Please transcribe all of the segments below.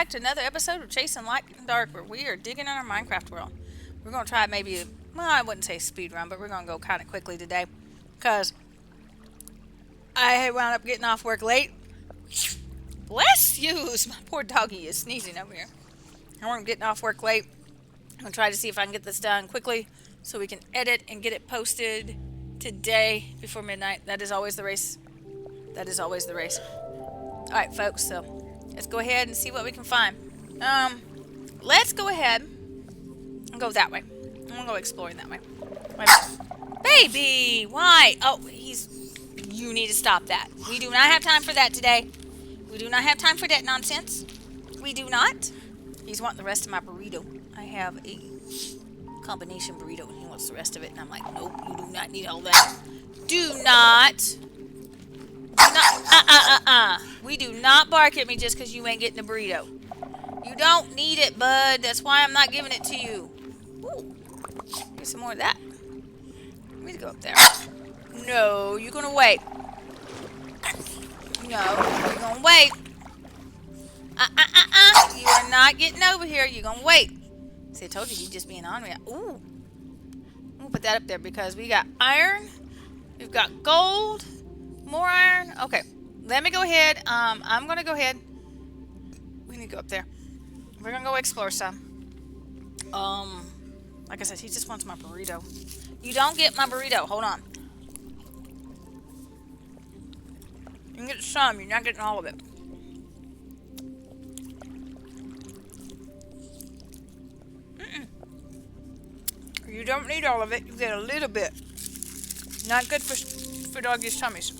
back to another episode of Chasing Light in the Dark, where we are digging in our Minecraft world. We're going to try maybe, well, I wouldn't say speed run, but we're going to go kind of quickly today. Because I wound up getting off work late. Bless yous! My poor doggy is sneezing over here. I'm getting off work late. I'm going to try to see if I can get this done quickly so we can edit and get it posted today before midnight. That is always the race. That is always the race. Alright, folks, so let's go ahead and see what we can find. Let's go ahead and go that way. I'm gonna go exploring that way. Wait a minute. Baby! Why? Oh, you need to stop that. We do not have time for that today. We do not have time for that nonsense. We do not. He's wanting the rest of my burrito. I have a combination burrito and he wants the rest of it. And I'm like, nope, you do not need all that. Do not. We do not bark at me just because you ain't getting a burrito. You don't need it, bud. That's why I'm not giving it to you. Ooh. Get some more of that. Let me go up there. No, you're going to wait. No, you're going to wait. You are not getting over here. You're going to wait. See, I told you he's just being on me. Ooh. We'll put that up there because we got iron. We've got gold. More iron. Okay. Let me go ahead. I'm going to go ahead. We need to go up there. We're going to go explore some. Like I said, he just wants my burrito. You don't get my burrito. Hold on. You can get some. You're not getting all of it. You don't need all of it. You get a little bit. Not good for doggies' tummies.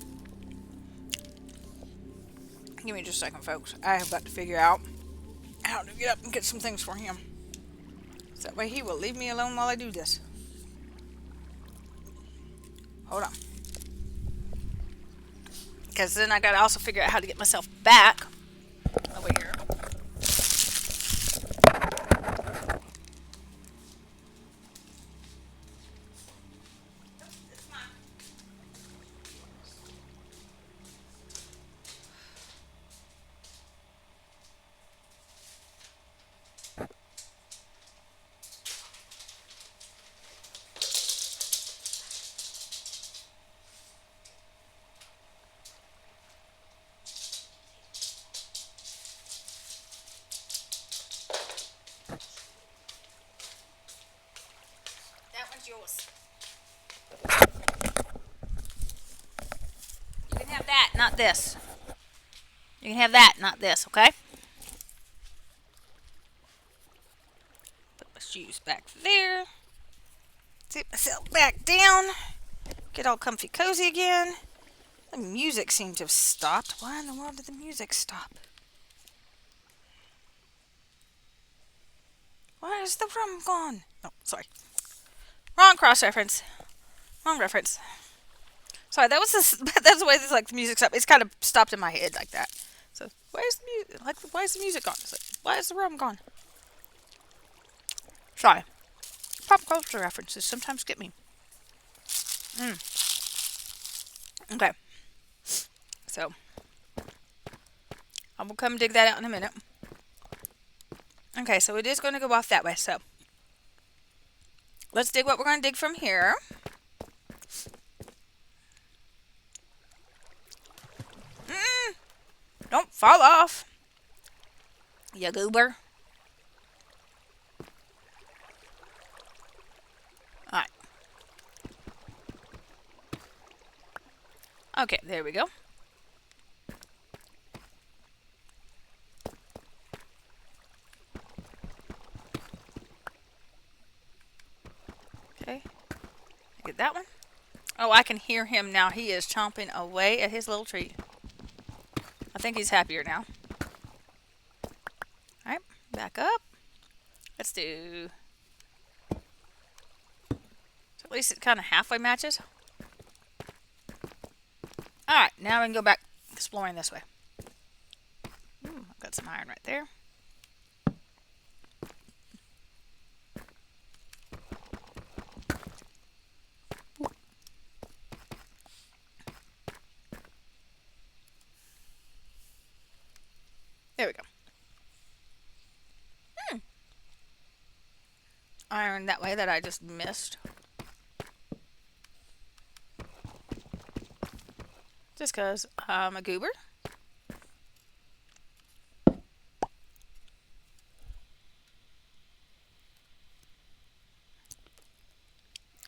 Give me just a second, folks. I have got to figure out how to get up and get some things for him. So that way he will leave me alone while I do this. Hold on. Because then I got to also figure out how to get myself back over here. Yours. You can have that, not this. You can have that, not this, okay? Put my shoes back there. Sit myself back down. Get all comfy cozy again. The music seemed to have stopped. Why in the world did the music stop? Where is the rum gone? Oh, sorry. Wrong cross reference. Wrong reference. Sorry, that was this. That's the way this like the music stopped. It's kind of stopped in my head like that. So where's the music? Like, why is the music gone? It's like, why is the rum gone? Sorry. Pop culture references sometimes get me. Okay. So I will come dig that out in a minute. Okay, so it is going to go off that way. So let's dig what we're going to dig from here. Don't fall off, you goober. Alright. Okay, there we go. Okay. Get that one. Oh, I can hear him now. He is chomping away at his little treat. I think he's happier now. Alright, back up. Let's do... So at least it kind of halfway matches. Alright, now we can go back exploring this way. I've got some iron right there. There we go. iron that way that I just missed. Just because I'm a goober.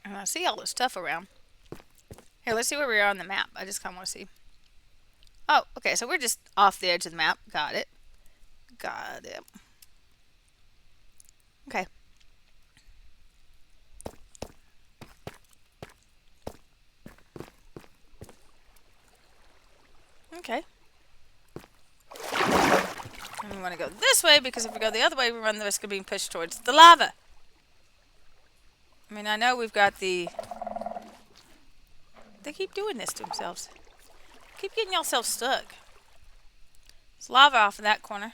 And I see all this stuff around. Here, let's see where we are on the map. I just kind of want to see. Oh, okay, so we're just off the edge of the map. Got it. Got it. Okay. Okay. And we want to go this way because if we go the other way, we run the risk of being pushed towards the lava. I mean, I know we've got the... They keep doing this to themselves. Keep getting yourself stuck. There's lava off in that corner.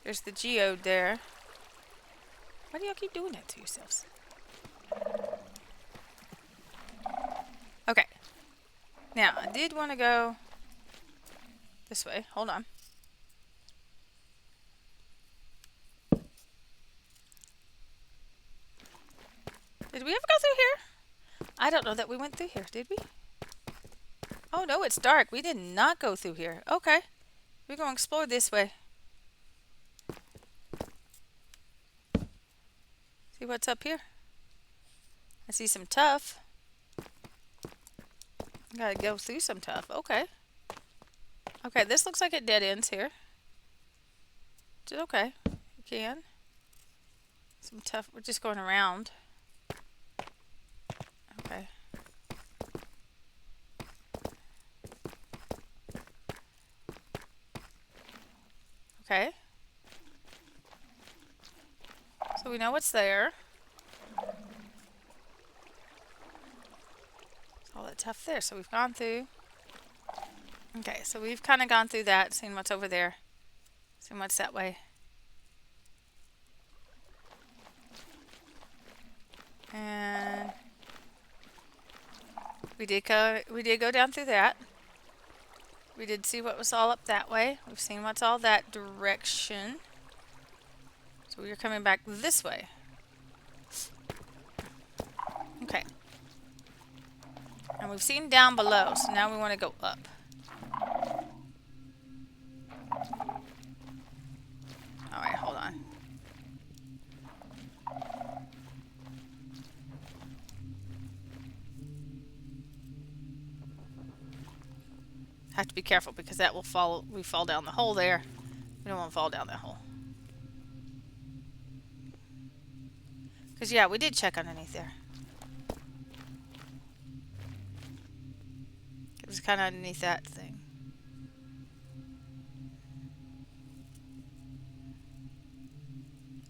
There's the geode there. Why do y'all keep doing that to yourselves? Okay. Now, I did want to go this way. Hold on. Did we ever go through here? I don't know that we went through here, did we? Oh no, it's dark. We did not go through here. Okay. We're going to explore this way. See what's up here? I see some tuff. Gotta go through some tuff. Okay. Okay, this looks like it dead ends here. Which is okay. You can. Some tuff. We're just going around. Okay. Okay. So we know what's there. All that tuff there. So we've gone through. Okay, so we've kind of gone through that, seen what's over there, seen what's that way. And we did go down through that. We did see what was all up that way. We've seen what's all that direction. So we're coming back this way. Okay. And we've seen down below, so now we want to go up. Alright, hold on. Have to be careful because that will fall. We fall down the hole there. We don't want to fall down that hole. Because, yeah, we did check underneath there. It was kind of underneath that thing.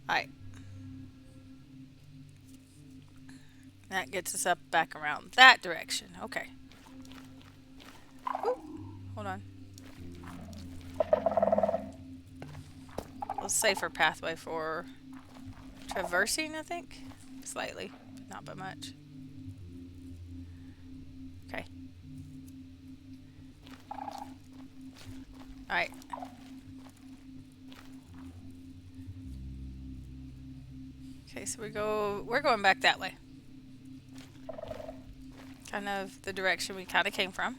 Alright. That gets us up back around that direction. Okay. Ooh, hold on. A safer pathway for traversing, I think. Slightly, but not by much. Okay. Alright. Okay, so we're going back that way. Kind of the direction we kind of came from.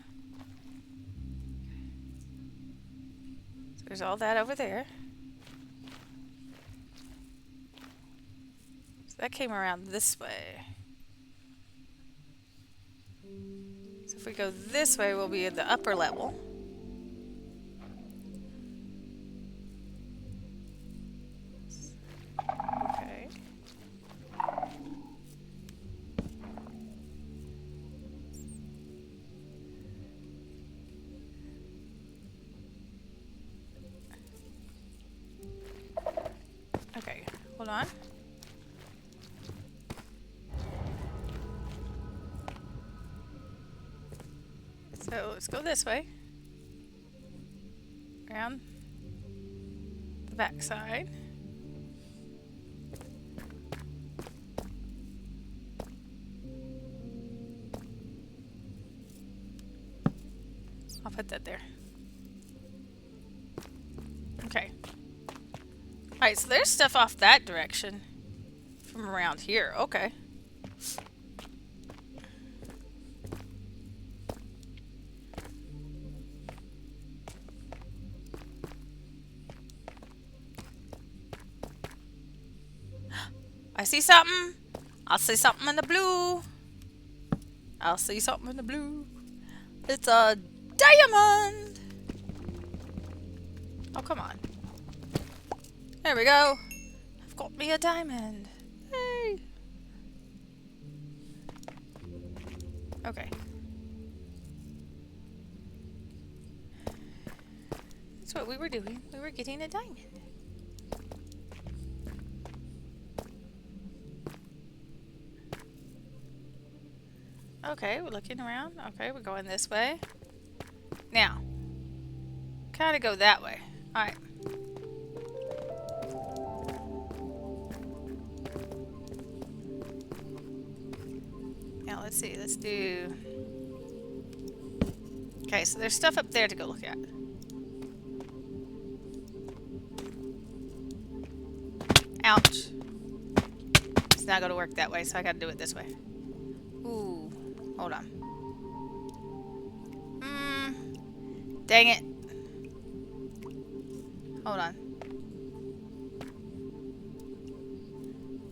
So there's all that over there. So that came around this way. So if we go this way, we'll be at the upper level. Okay. Okay, hold on. So let's go this way. Around the back side. I'll put that there. Okay. Alright, so there's stuff off that direction. If From around here. Okay. I see something. I'll see something in the blue. I'll see something in the blue. It's a diamond. Oh, come on. There we go. I've got me a diamond. Hey. Okay. That's what we were doing. We were getting a diamond. Okay, we're looking around. Okay, we're going this way. Now, kind of go that way. Alright. Now, let's see. Let's do... Okay, so there's stuff up there to go look at. Ouch. It's not going to work that way, so I got to do it this way. Ooh. Hold on. Dang it. Hold on.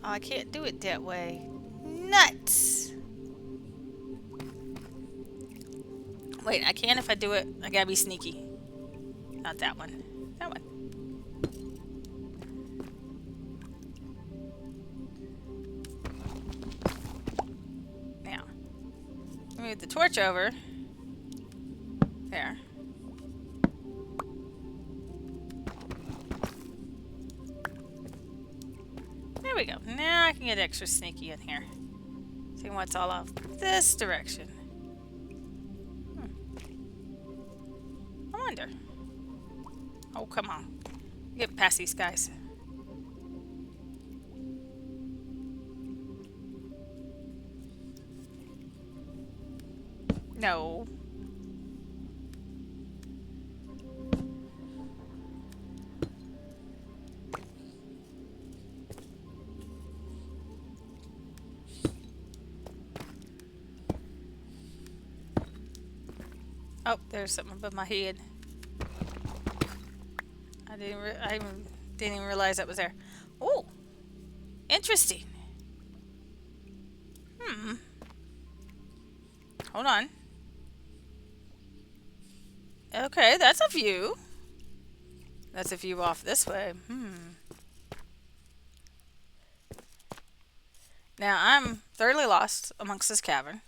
Oh, I can't do it that way. Nuts! Wait, I can if I do it. I gotta be sneaky. Not that one. That one. Now, move the torch over. There. There we go. Now I can get extra sneaky in here. See what's all off this direction. I wonder. Oh, come on. Get past these guys. No. Oh, there's something above my head. I didn't even realize that was there. Oh, interesting. Hold on. Okay, that's a view. That's a view off this way. Now, I'm thoroughly lost amongst this cavern.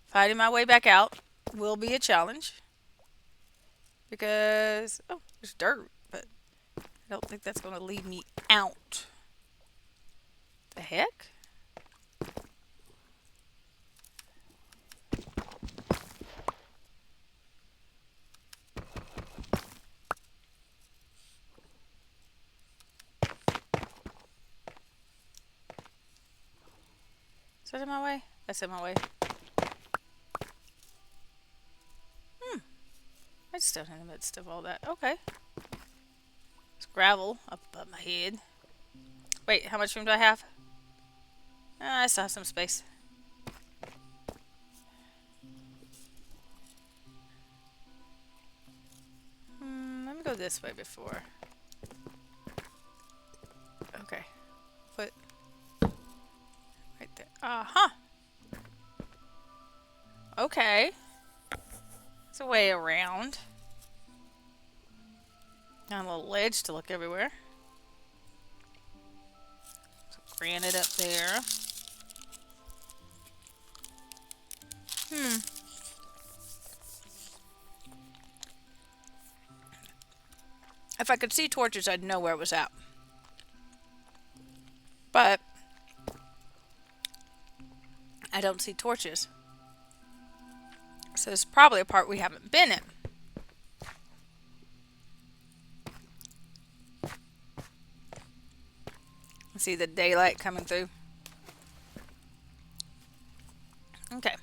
Finding my way back out will be a challenge. Because, oh, there's dirt, but I don't think that's going to lead me out. The heck? Is that in my way? That's in my way. I'm still in the midst of all that. Okay. It's gravel up above my head. Wait, how much room do I have? I still have some space. Let me go this way before. Okay. Put right there. Uh-huh. Okay. It's a way around. Got a little ledge to look everywhere. Some granite up there. If I could see torches, I'd know where it was at. But I don't see torches. So it's probably a part we haven't been in. See the daylight coming through. Okay.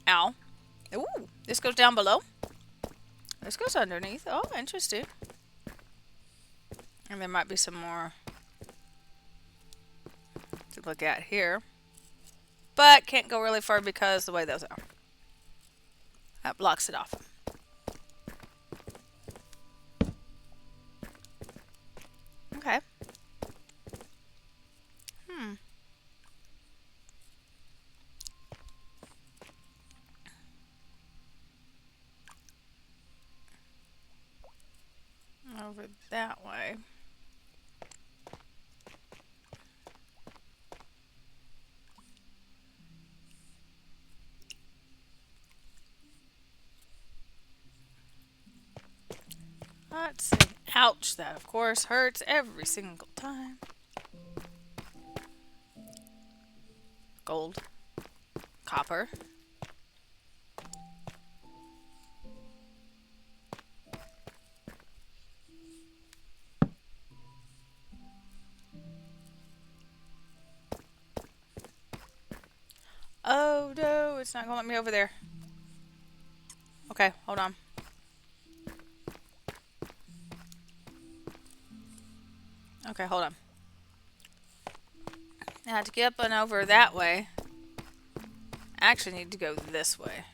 Ow. Ooh, this goes down below. This goes underneath. Oh, interesting. And there might be some more to look at here. But can't go really far because the way those are. That blocks it off. Okay. Over that way. Let's see. Ouch, that of course hurts every single time. Gold. Copper. Oh no, it's not gonna let me over there. Okay, hold on. Okay, hold on. Now to get up and over that way, I actually need to go this way.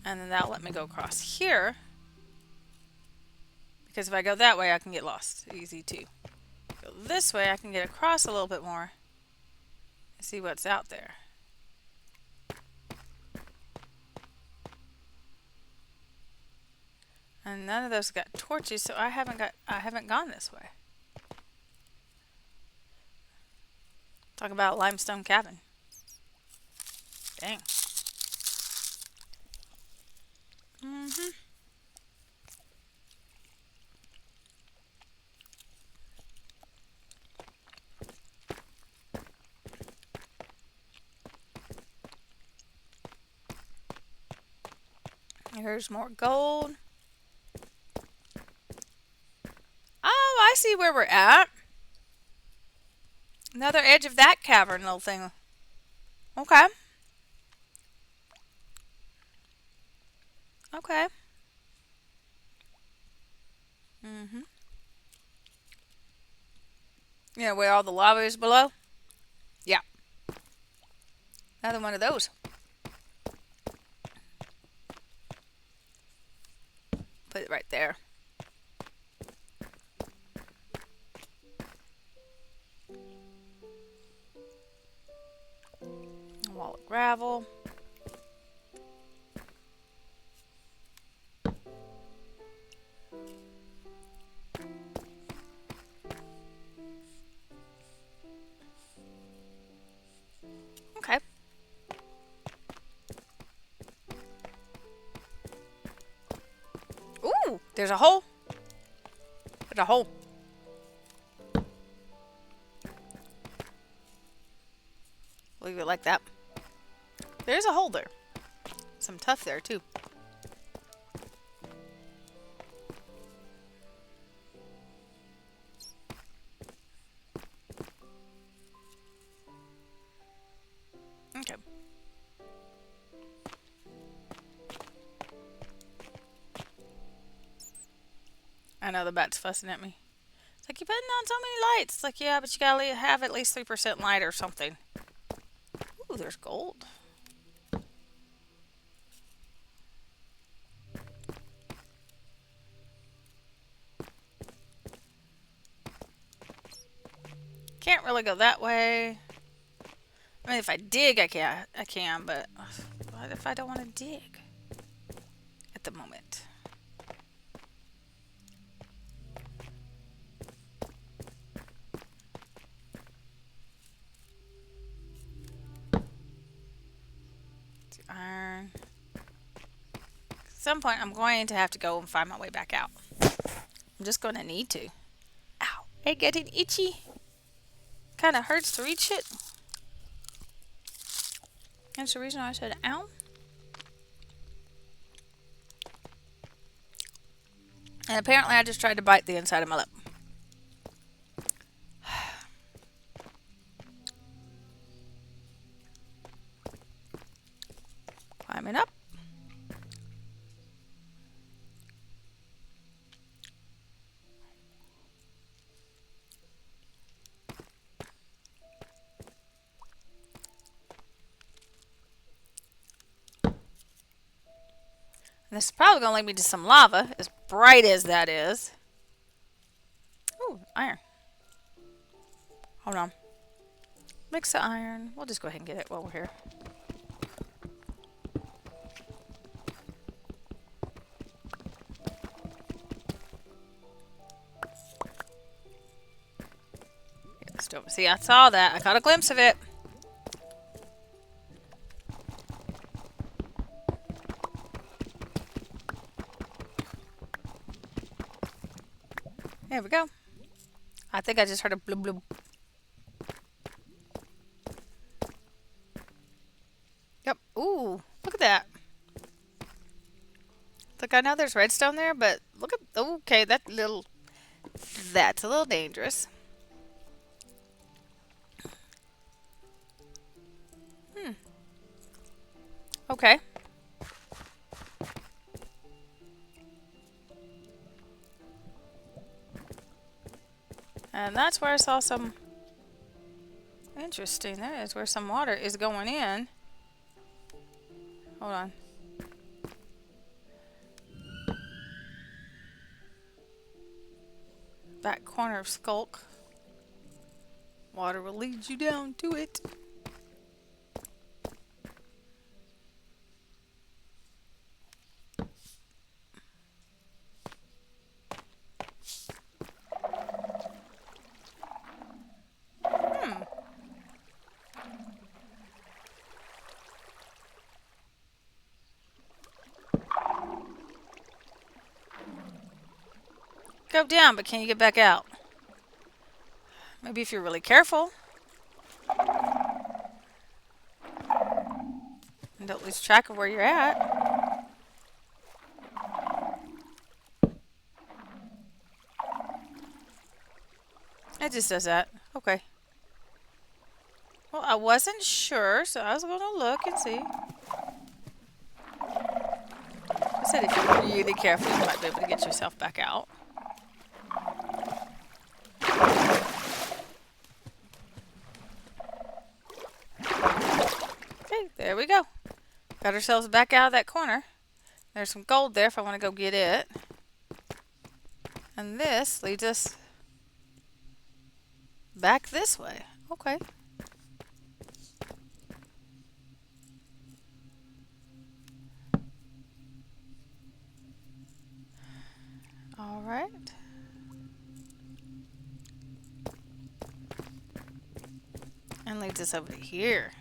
And then that'll let me go across here. Because if I go that way, I can get lost. Easy too. Go this way, I can get across a little bit more. And see what's out there. And none of those got torches, so I haven't gone this way. Talk about limestone cabin. Dang. Here's more gold. Oh, I see where we're at. Another edge of that cavern little thing. Okay. Okay. You know where all the lava is below? Yeah. Another one of those. Put it right there. A wall of gravel. Okay. Ooh, there's a hole. There's a hole. Leave it like that. There's a hole there. Some tuff there too. Okay. I know the bat's fussing at me. It's like, you're putting on so many lights. It's like, yeah, but you gotta have at least 3% light or something. Ooh, there's gold. Can't really go that way. I mean, if I dig, I can, but what if I don't want to dig at the moment? Iron. At some point, I'm going to have to go and find my way back out. I'm just going to need to. Ow. Hey, getting itchy. Kind of hurts to reach it. That's the reason I said ow. And apparently I just tried to bite the inside of my lip. Climbing up. And this is probably going to lead me to some lava, as bright as that is. Ooh, iron. Hold on. Mix the iron. We'll just go ahead and get it while we're here. See, I saw that. I caught a glimpse of it. There we go. I think I just heard a bloop bloop. Yep. Ooh, look at that. Look, I know there's redstone there, but look at... Okay, that's a little dangerous. Okay. And that's where I saw some... Interesting. That is where some water is going in. Hold on. Back corner of Skulk. Water will lead you down to it. Go down, but can you get back out? Maybe if you're really careful. And don't lose track of where you're at. It just does that. Okay. Well, I wasn't sure, so I was going to look and see. I said if you're really careful, you might be able to get yourself back out. Okay, there we go. Got ourselves back out of that corner. There's some gold there if I want to go get it. And this leads us back this way. Okay. All right. And leads us over to here.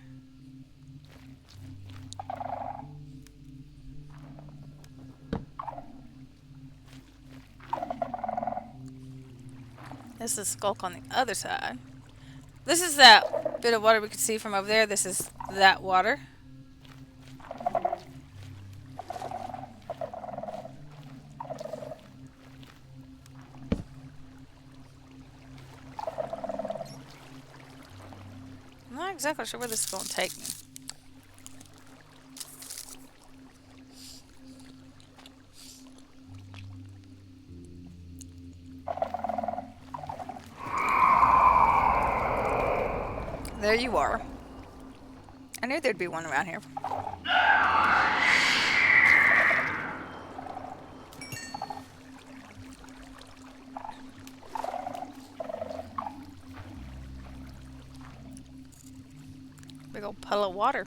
This is Skulk on the other side. This is that bit of water we could see from over there. This is that water. I'm not exactly sure where this is going to take me. There you are. I knew there'd be one around here. Big old puddle of water.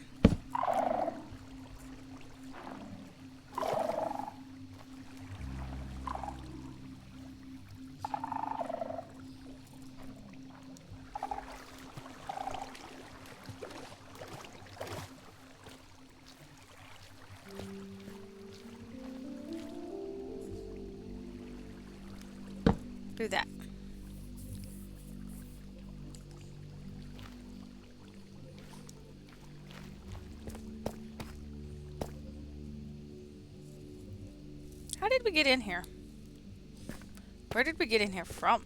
Do that. How did we get in here? Where did we get in here from?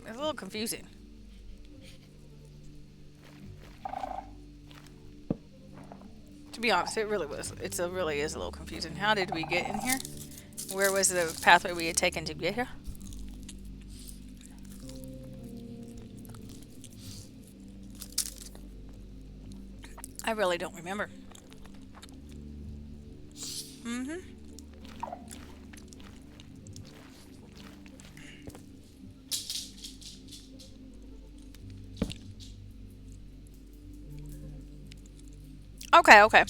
It's a little confusing. To be honest, it really was. Really is a little confusing. How did we get in here? Where was the pathway we had taken to get here? I really don't remember. Mm-hmm. Okay, okay.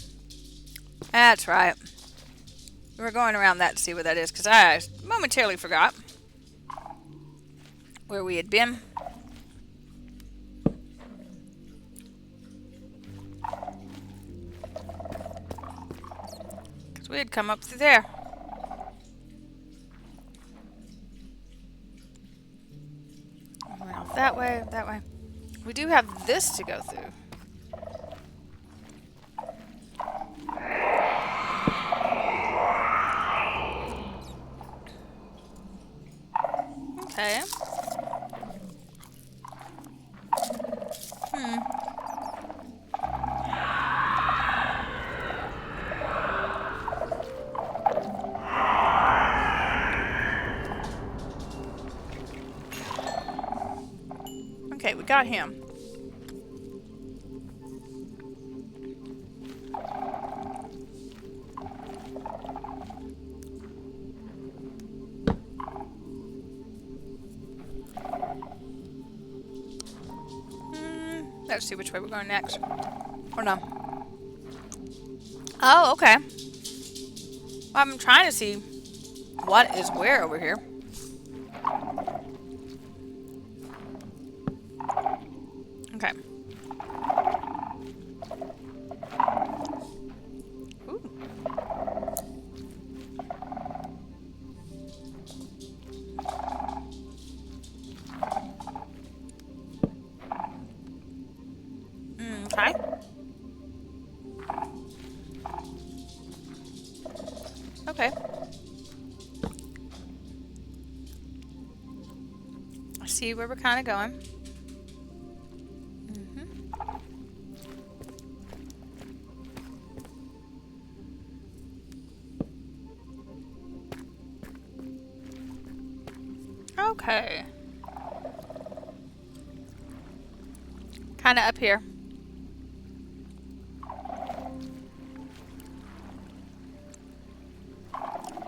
That's right. We're going around that to see what that is, because I momentarily forgot where we had been. Because we had come up through there. Went off that way, that way. We do have this to go through. Okay. Okay, we got him. Let's see which way we're going next. Or no. Oh, okay. Well, I'm trying to see what is where over here. Okay. Ooh. Okay. Okay. I see where we're kind of going. Okay. Kind of up here.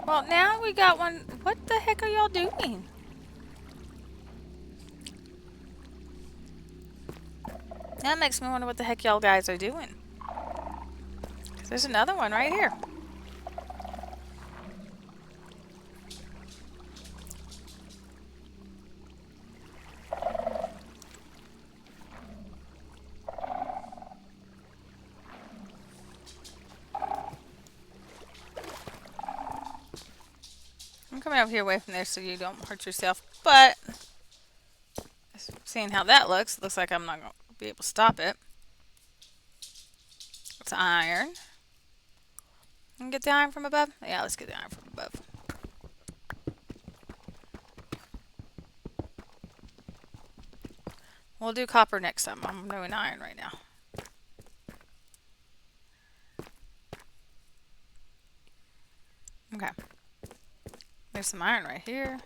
Well, now we got one. What the heck are y'all doing? That makes me wonder what the heck y'all guys are doing. 'Cause there's another one right here. I'm coming over here away from there so you don't hurt yourself. But seeing how that looks, it looks like I'm not going to be able to stop it. It's iron. Can we get the iron from above? Yeah, let's get the iron from above. We'll do copper next time. I'm doing iron right now. Okay. There's some iron right here.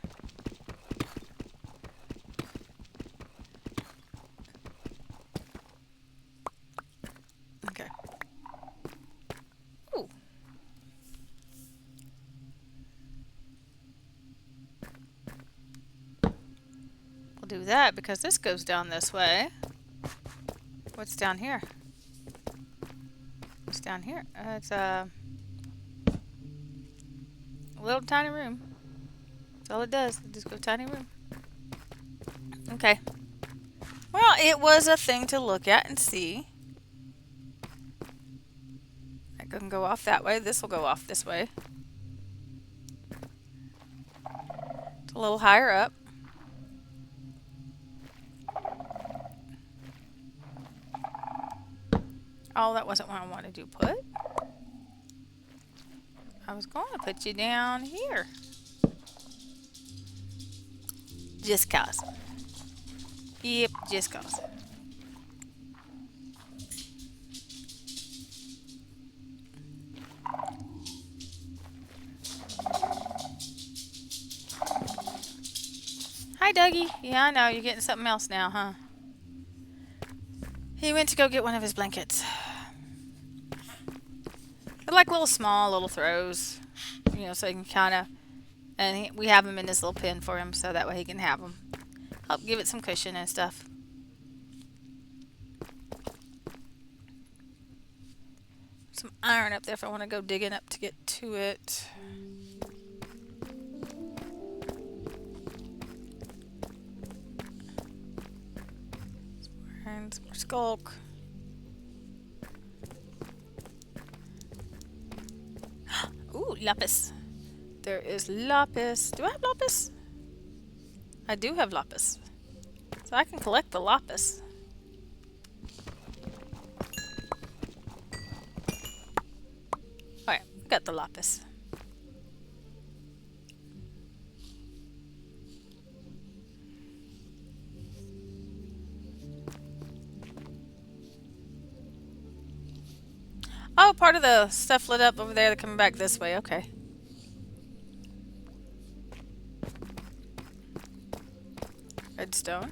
Okay. Ooh. We'll do that because this goes down this way. What's down here? What's down here? It's a little tiny room. That's all it does. It just goes tiny room. Okay. Well, it was a thing to look at and see. That can go off that way. This will go off this way. It's a little higher up. Oh, that wasn't what I wanted to put. I was going to put you down here. Just cause. Yep, just cause. Hi, Dougie. Yeah, I know. You're getting something else now, huh? He went to go get one of his blankets. like little small little throws, you know, so he can kind of, and we have him in this little pen for him, so that way he can have them. Help give it some cushion and stuff. Some iron up there if I want to go digging up to get to it. And some more skulk. Ooh, lapis. There is lapis. Do I have lapis? I do have lapis. So I can collect the lapis. Alright, got the lapis. Oh, part of the stuff lit up over there. They're coming back this way. Okay. Redstone.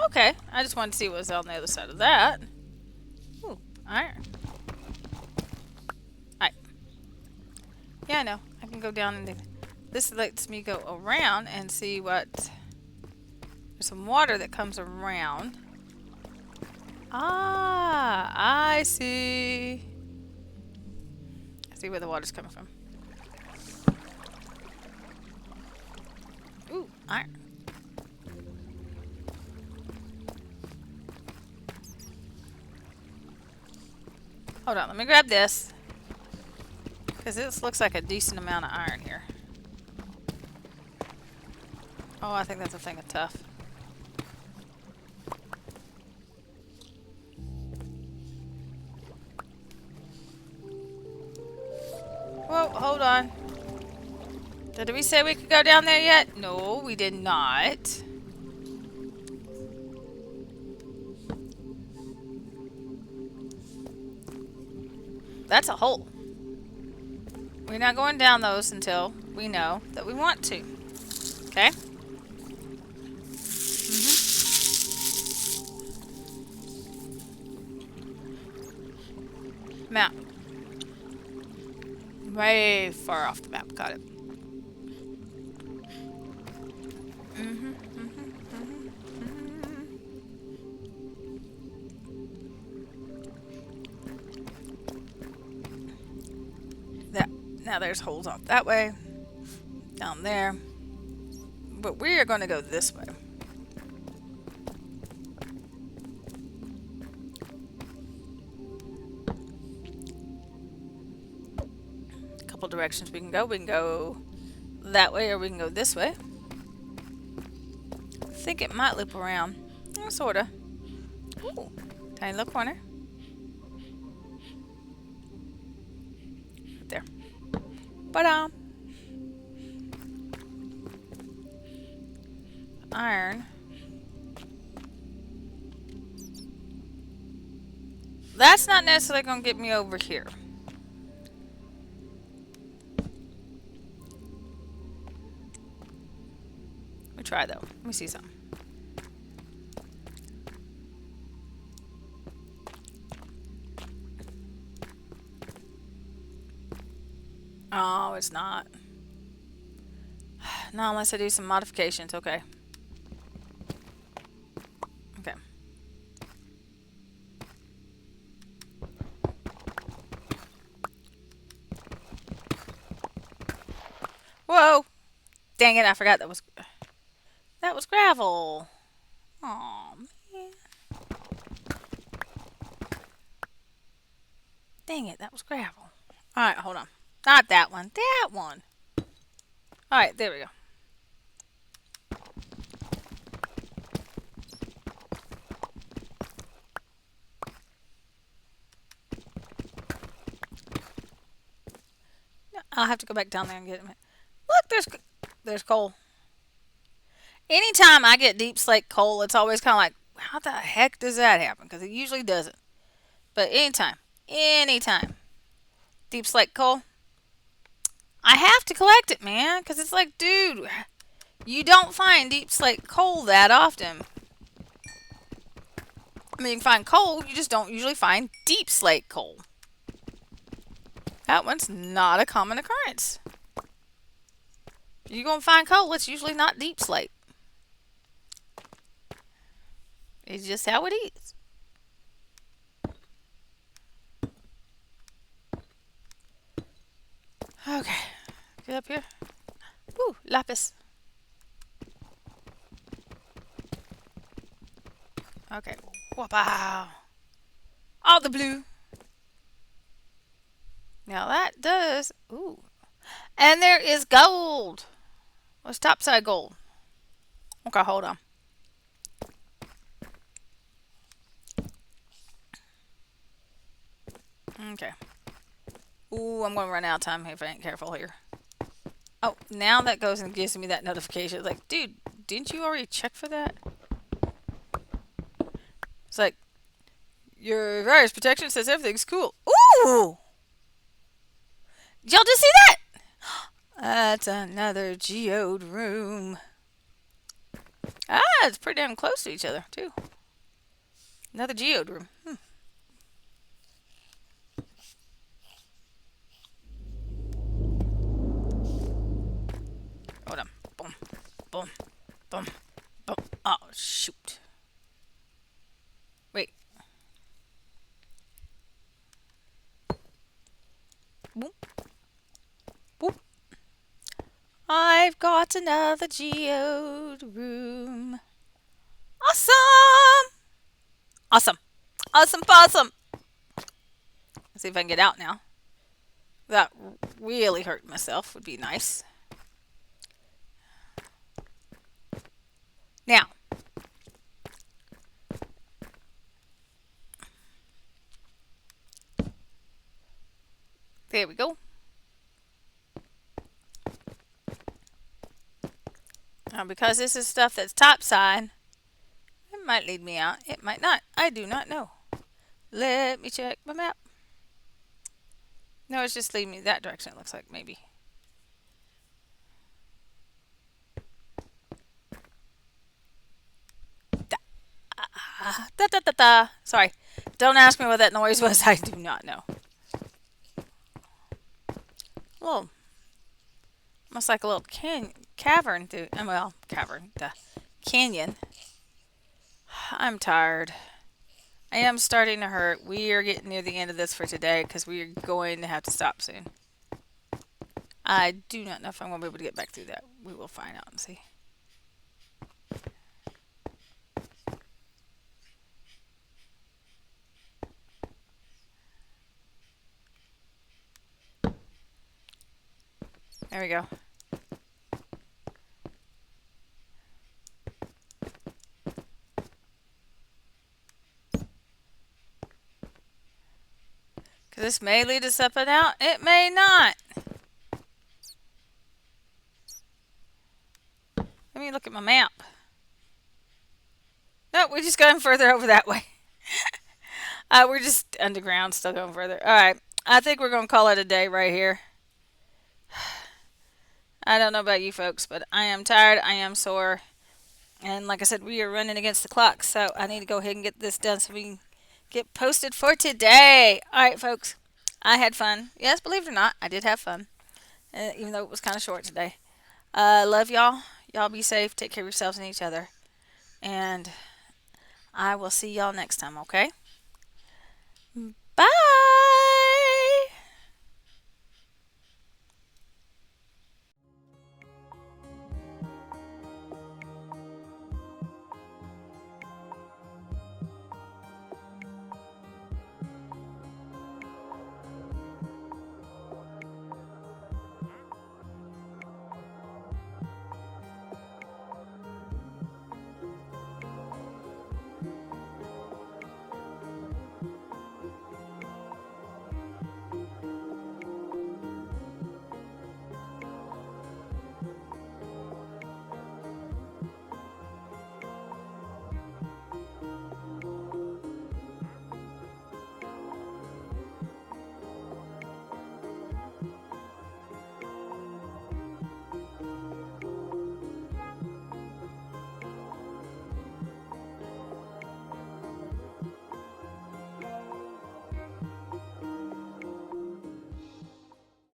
Okay. I just wanted to see what was on the other side of that. Ooh, iron. Alright. Yeah, I know. I can go down and this lets me go around and see what... There's some water that comes around. Ah, I see. I see where the water's coming from. Ooh, iron. Hold on, let me grab this. Because this looks like a decent amount of iron here. Oh, I think that's a thing of tough. Whoa, hold on. Did we say we could go down there yet? No, we did not. That's a hole. We're not going down those until we know that we want to. Okay? Map. Way far off the map. Got it. That. Now there's holes off that way. Down there. But we are going to go this way. Couple directions we can go. We can go that way or we can go this way. I think it might loop around. Sorta. Ooh, tiny little corner. Right there. Ba-da! Iron. That's not necessarily going to get me over here. Let me try though. Let me see something. Oh, it's not. Not unless I do some modifications. Okay. Okay. Whoa! Dang it! I forgot that was gravel. Oh man! Dang it! That was gravel. All right, hold on. Not that one. That one. All right, there we go. I'll have to go back down there and get him. Look, there's coal. Anytime I get deep slate coal, it's always kind of like, how the heck does that happen? Because it usually doesn't. But anytime, deep slate coal, I have to collect it, man. Because it's like, dude, You don't find deep slate coal that often. I mean, you can find coal, you just don't usually find deep slate coal. That one's not a common occurrence. You're going to find coal, it's usually not deep slate. It's just how it is. Okay, get up here. Woo, lapis. Okay, wow. All the blue. Now that does, ooh. And there is gold. What's topside gold? Okay, hold on. Okay. Ooh, I'm going to run out of time if I ain't careful here. Oh, now that goes and gives me that notification. It's like, dude, didn't you already check for that? It's like, your virus protection says everything's cool. Ooh! Did y'all just see that? That's another geode room. Ah, it's pretty damn close to each other, too. Another geode room. Hold on. Boom, boom, boom, boom. Oh, shoot. Wait. Boom, boop. I've got another geode room. Awesome! Awesome. Awesome possum. Let's see if I can get out now. Without really hurting myself would be nice. Now, there we go. Now, because this is stuff that's topside, it might lead me out. It might not. I do not know. Let me check my map. No, it's just leading me that direction, it looks like, maybe. Da da da da. Sorry. Don't ask me what that noise was. I do not know. Well, almost like a little cavern through. Well, cavern. The canyon. I'm tired. I am starting to hurt. We are getting near the end of this for today because we are going to have to stop soon. I do not know if I'm going to be able to get back through that. We will find out and see. There we go. Because this may lead us up and out. It may not. Let me look at my map. No, we just going further over that way. We're just underground, still going further. Alright, I think we're going to call it a day right here. I don't know about you folks, but I am tired. I am sore. And like I said, we are running against the clock, so I need to go ahead and get this done so we can get posted for today. Alright, folks. I had fun. Yes, believe it or not, I did have fun. Even though it was kind of short today. Love y'all. Y'all be safe. Take care of yourselves and each other. And I will see y'all next time, okay? Bye!